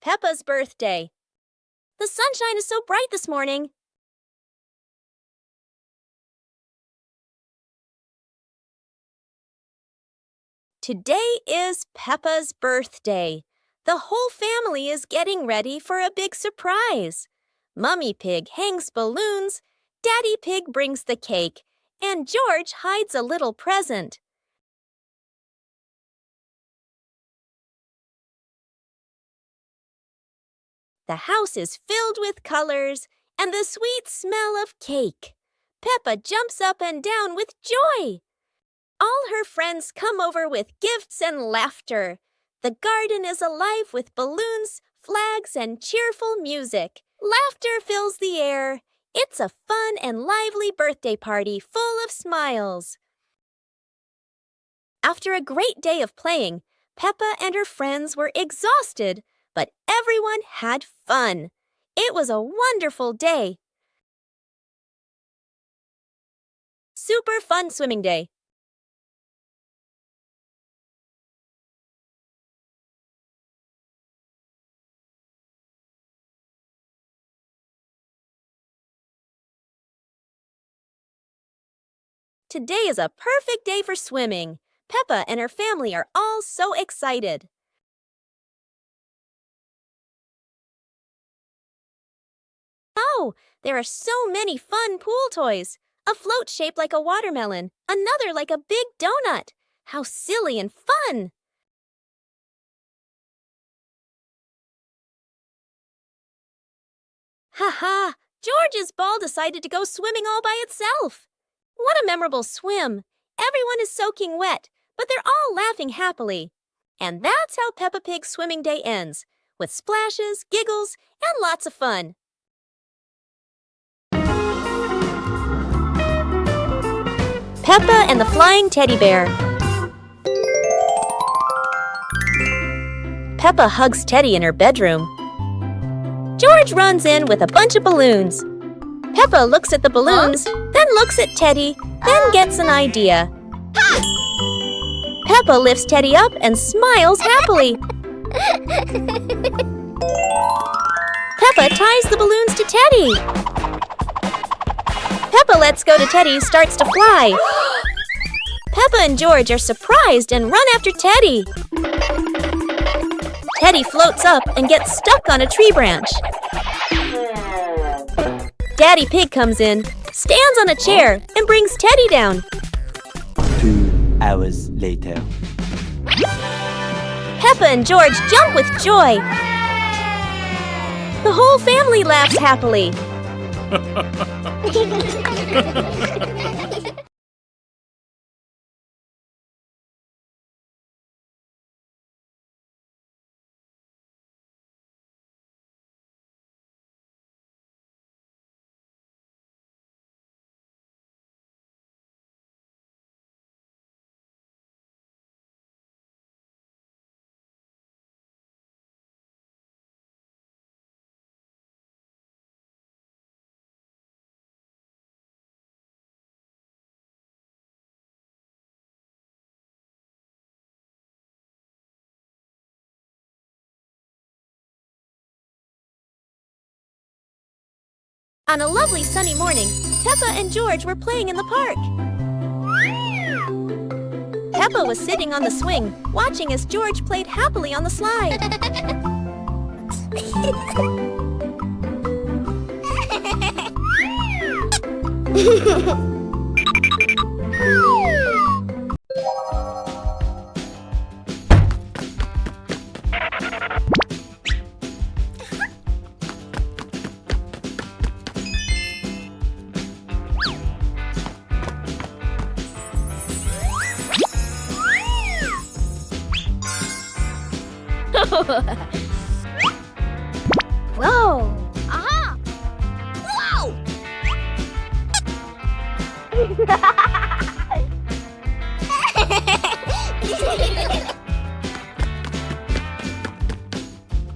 Peppa's birthday. The sunshine is so bright this morning. Today is Peppa's birthday. The whole family is getting ready for a big surprise. Mummy Pig hangs balloons, Daddy Pig brings the cake, and George hides a little present. The house is filled with colors and the sweet smell of cake. Peppa jumps up and down with joy. All her friends come over with gifts and laughter. The garden is alive with balloons, flags, and cheerful music. Laughter fills the air. It's a fun and lively birthday party full of smiles. After a great day of playing, Peppa and her friends were exhausted, but everyone had fun. It was a wonderful day. Super fun swimming day. Today is a perfect day for swimming. Peppa and her family are all so excited. Oh, there are so many fun pool toys. A float shaped like a watermelon, another like a big donut. How silly and fun! Ha ha! George's ball decided to go swimming all by itself. What a memorable swim! Everyone is soaking wet, but they're all laughing happily. And that's how Peppa Pig's swimming day ends, with splashes, giggles, and lots of fun. Peppa and the Flying Teddy Bear. Peppa hugs Teddy in her bedroom. George runs in with a bunch of balloons. Peppa looks at the balloons, then looks at Teddy, then gets an idea. Peppa lifts Teddy up and smiles happily. Peppa ties the balloons to Teddy. Peppa lets go to Teddy, starts to fly. Peppa and George are surprised and run after Teddy. Teddy floats up and gets stuck on a tree branch. Daddy Pig comes in, stands on a chair, and brings Teddy down. 2 hours later. Peppa and George jump with joy. The whole family laughs happily. On a lovely sunny morning, Peppa and George were playing in the park. Peppa was sitting on the swing, watching as George played happily on the slide. Whoa! Aha! Whoa!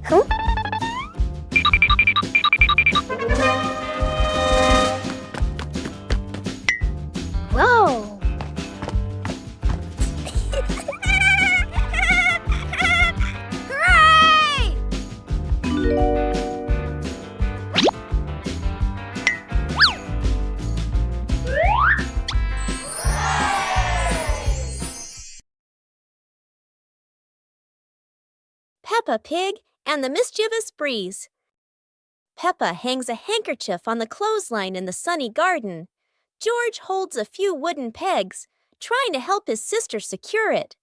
Huh? Whoa! Peppa Pig and the Mischievous Breeze. Peppa hangs a handkerchief on the clothesline in the sunny garden. George holds a few wooden pegs, trying to help his sister secure it.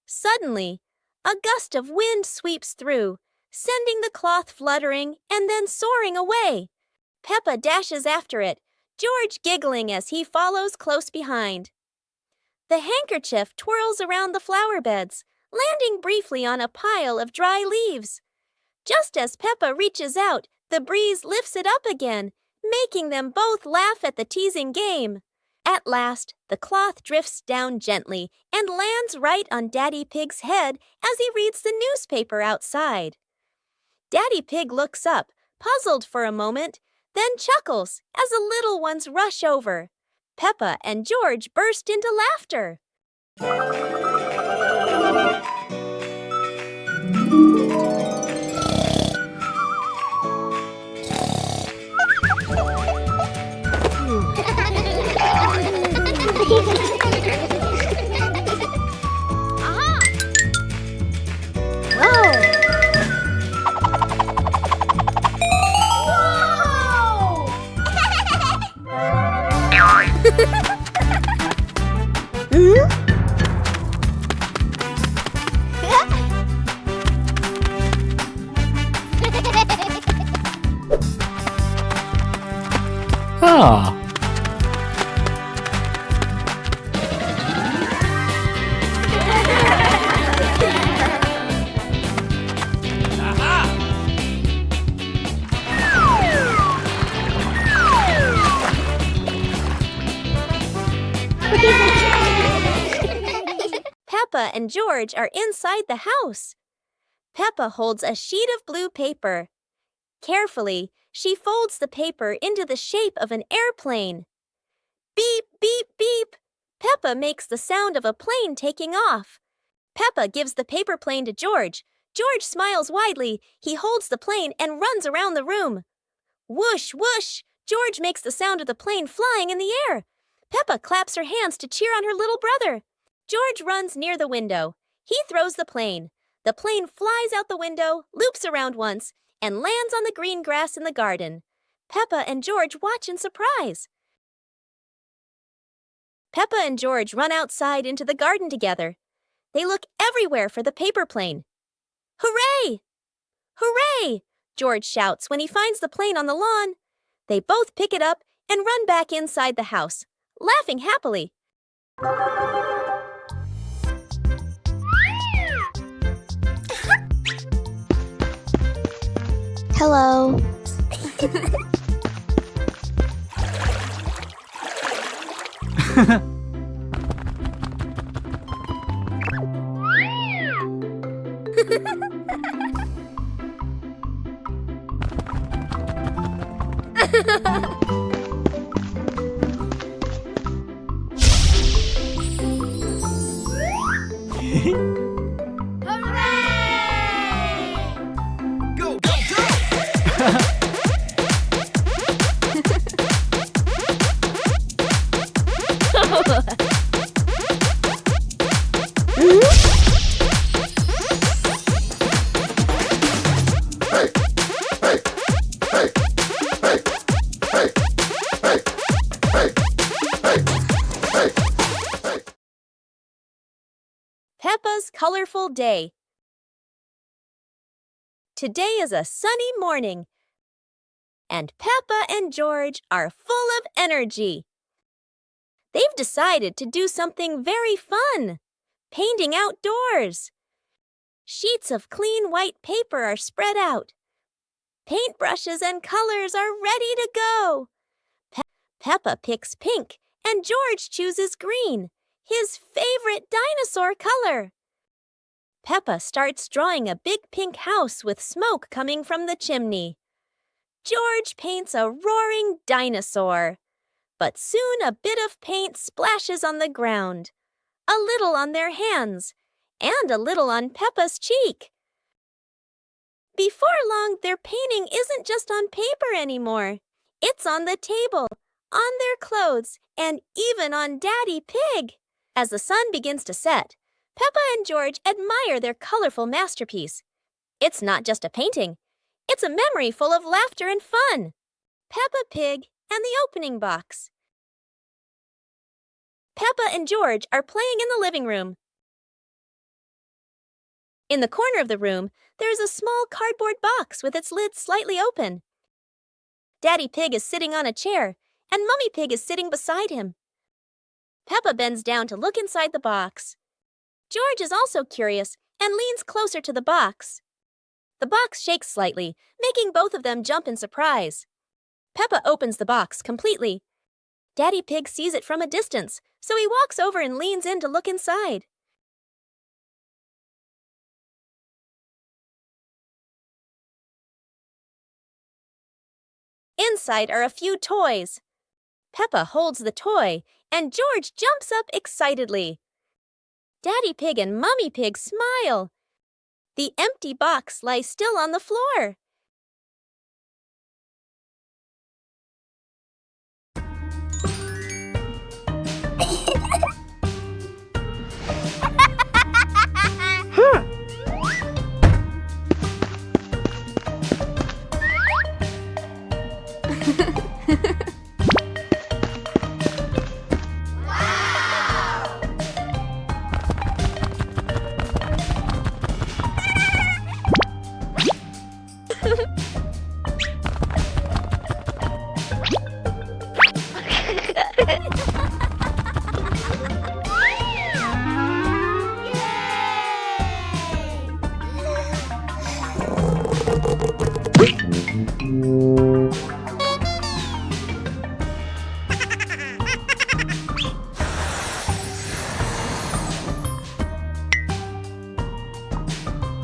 Suddenly, a gust of wind sweeps through, sending the cloth fluttering and then soaring away. Peppa dashes after it, George giggling as he follows close behind. The handkerchief twirls around the flower beds, landing briefly on a pile of dry leaves. Just as Peppa reaches out, the breeze lifts it up again, making them both laugh at the teasing game. At last, the cloth drifts down gently and lands right on Daddy Pig's head as he reads the newspaper outside. Daddy Pig looks up, puzzled for a moment, then chuckles as the little ones rush over. Peppa and George burst into laughter. Ah. Peppa and George are inside the house. Peppa holds a sheet of blue paper. Carefully, she folds the paper into the shape of an airplane. Beep, beep, beep. Peppa makes the sound of a plane taking off. Peppa gives the paper plane to George. George smiles widely. He holds the plane and runs around the room. Whoosh, whoosh. George makes the sound of the plane flying in the air. Peppa claps her hands to cheer on her little brother. George runs near the window. He throws the plane. The plane flies out the window, loops around once, and lands on the green grass in the garden. Peppa and George watch in surprise. Peppa and George run outside into the garden together. They look everywhere for the paper plane. Hooray! Hooray! George shouts when he finds the plane on the lawn. They both pick it up and run back inside the house, laughing happily. Hello. Go, go, go! Peppa's colorful day. Today is a sunny morning, and Peppa and George are full of energy. They've decided to do something very fun, painting outdoors. Sheets of clean white paper are spread out. Paintbrushes and colors are ready to go. Peppa picks pink, and George chooses green, his favorite dinosaur color. Peppa starts drawing a big pink house with smoke coming from the chimney. George paints a roaring dinosaur. But soon a bit of paint splashes on the ground, a little on their hands, and a little on Peppa's cheek. Before long, their painting isn't just on paper anymore. It's on the table, on their clothes, and even on Daddy Pig. As the sun begins to set, Peppa and George admire their colorful masterpiece. It's not just a painting. It's a memory full of laughter and fun. Peppa Pig and the opening box. Peppa and George are playing in the living room. In the corner of the room, there is a small cardboard box with its lid slightly open. Daddy Pig is sitting on a chair, and Mummy Pig is sitting beside him. Peppa bends down to look inside the box. George is also curious and leans closer to the box. The box shakes slightly, making both of them jump in surprise. Peppa opens the box completely. Daddy Pig sees it from a distance, so he walks over and leans in to look inside. Inside are a few toys. Peppa holds the toy, and George jumps up excitedly. Daddy Pig and Mummy Pig smile. The empty box lies still on the floor.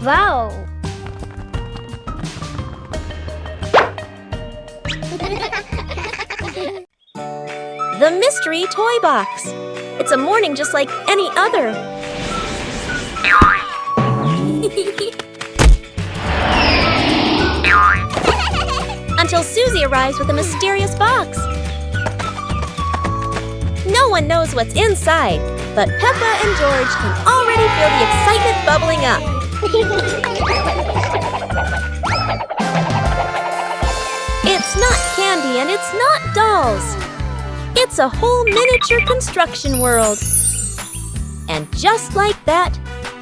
Wow! The mystery toy box. It's a morning just like any other. Until Susie arrives with a mysterious box. No one knows what's inside, but Peppa and George can already feel the excitement bubbling up. It's not candy and it's not dolls. It's a whole miniature construction world. And just like that,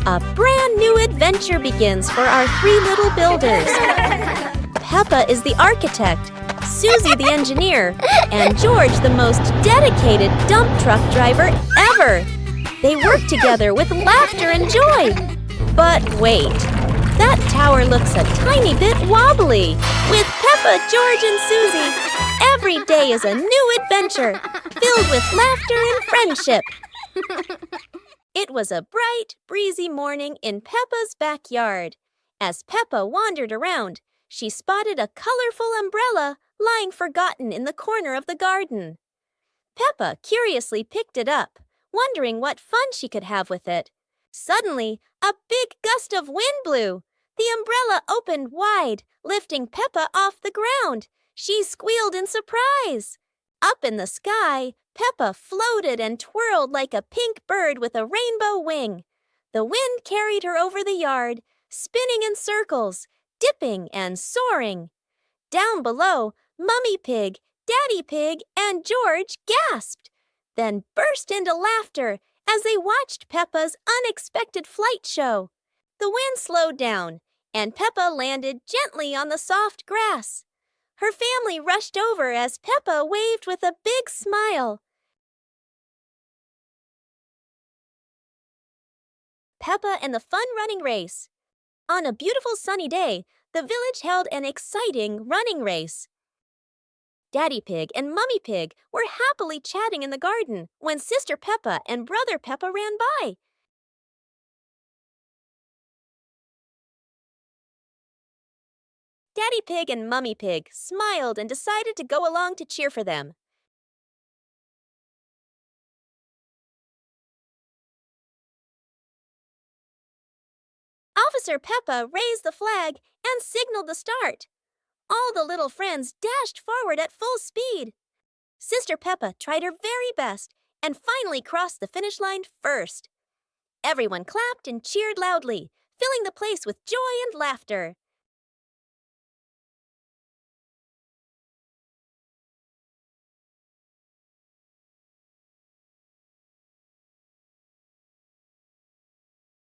a brand new adventure begins for our three little builders. Peppa is the architect, Susie the engineer, and George the most dedicated dump truck driver ever. They work together with laughter and joy. But wait, that tower looks a tiny bit wobbly. With Peppa, George, and Susie, every day is a new adventure, filled with laughter and friendship. It was a bright, breezy morning in Peppa's backyard. As Peppa wandered around, she spotted a colorful umbrella lying forgotten in the corner of the garden. Peppa curiously picked it up, wondering what fun she could have with it. Suddenly, a big gust of wind blew. The umbrella opened wide, lifting Peppa off the ground. She squealed in surprise. Up in the sky, Peppa floated and twirled like a pink bird with a rainbow wing. The wind carried her over the yard, spinning in circles, dipping and soaring. Down below, Mummy Pig, Daddy Pig, and George gasped, then burst into laughter as they watched Peppa's unexpected flight show. The wind slowed down, and Peppa landed gently on the soft grass. Her family rushed over as Peppa waved with a big smile. Peppa and the fun running race. On a beautiful sunny day, the village held an exciting running race. Daddy Pig and Mummy Pig were happily chatting in the garden when Sister Peppa and Brother Peppa ran by. Daddy Pig and Mummy Pig smiled and decided to go along to cheer for them. Officer Peppa raised the flag and signaled the start. All the little friends dashed forward at full speed. Sister Peppa tried her very best and finally crossed the finish line first. Everyone clapped and cheered loudly, filling the place with joy and laughter.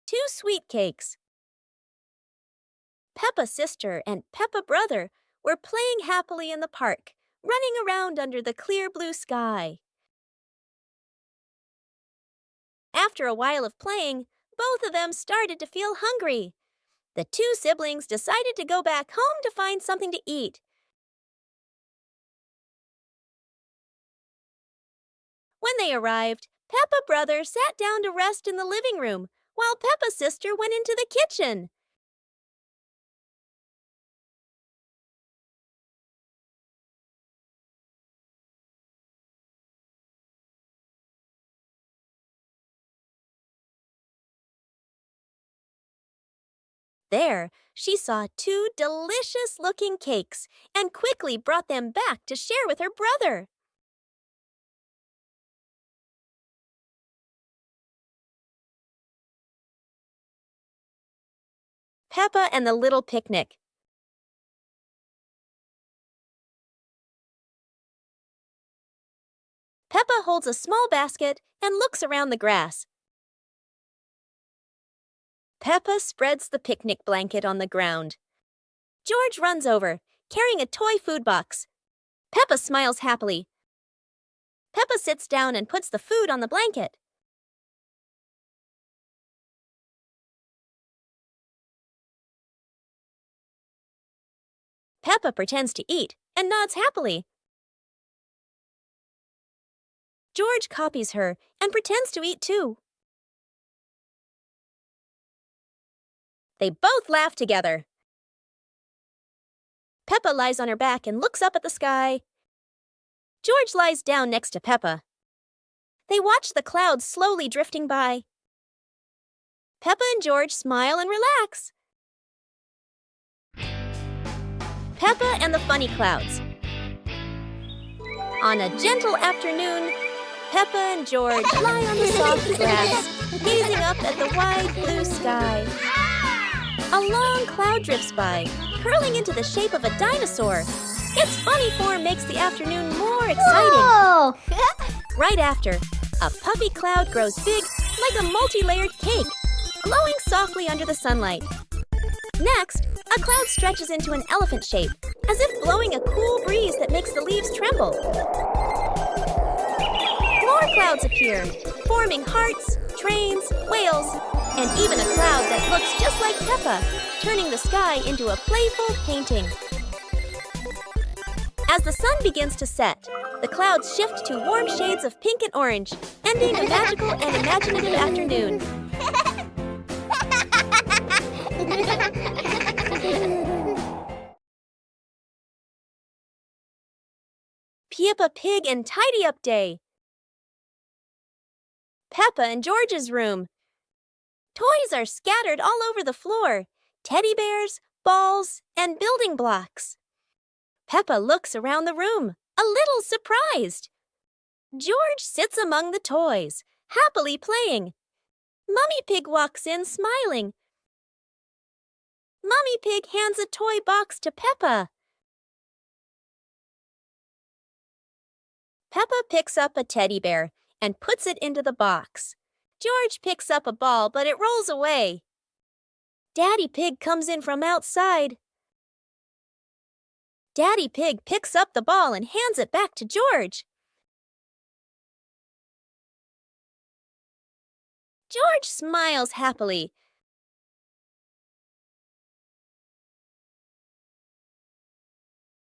Two sweet cakes. Peppa's sister and Peppa brother were playing happily in the park, running around under the clear blue sky. After a while of playing, both of them started to feel hungry. The two siblings decided to go back home to find something to eat. When they arrived, Peppa brother sat down to rest in the living room, while Peppa's sister went into the kitchen. There, she saw two delicious-looking cakes and quickly brought them back to share with her brother. Peppa and the Little Picnic. Peppa holds a small basket and looks around the grass. Peppa spreads the picnic blanket on the ground. George runs over, carrying a toy food box. Peppa smiles happily. Peppa sits down and puts the food on the blanket. Peppa pretends to eat and nods happily. George copies her and pretends to eat too. They both laugh together. Peppa lies on her back and looks up at the sky. George lies down next to Peppa. They watch the clouds slowly drifting by. Peppa and George smile and relax. Peppa and the Funny Clouds. On a gentle afternoon, Peppa and George lie on the soft grass, gazing up at the wide blue sky. A long cloud drifts by, curling into the shape of a dinosaur. Its funny form makes the afternoon more exciting. Whoa! Right after, a puffy cloud grows big like a multi-layered cake, glowing softly under the sunlight. Next, a cloud stretches into an elephant shape, as if blowing a cool breeze that makes the leaves tremble. More clouds appear, forming hearts, trains, whales, and even a cloud that looks just like Peppa, turning the sky into a playful painting. As the sun begins to set, the clouds shift to warm shades of pink and orange, ending a magical and imaginative afternoon. Peppa Pig and Tidy Up Day. Peppa and George's room. Toys are scattered all over the floor. Teddy bears, balls, and building blocks. Peppa looks around the room, a little surprised. George sits among the toys, happily playing. Mummy Pig walks in, smiling. Mummy Pig hands a toy box to Peppa. Peppa picks up a teddy bear and puts it into the box. George picks up a ball, but it rolls away. Daddy Pig comes in from outside. Daddy Pig picks up the ball and hands it back to George. George smiles happily,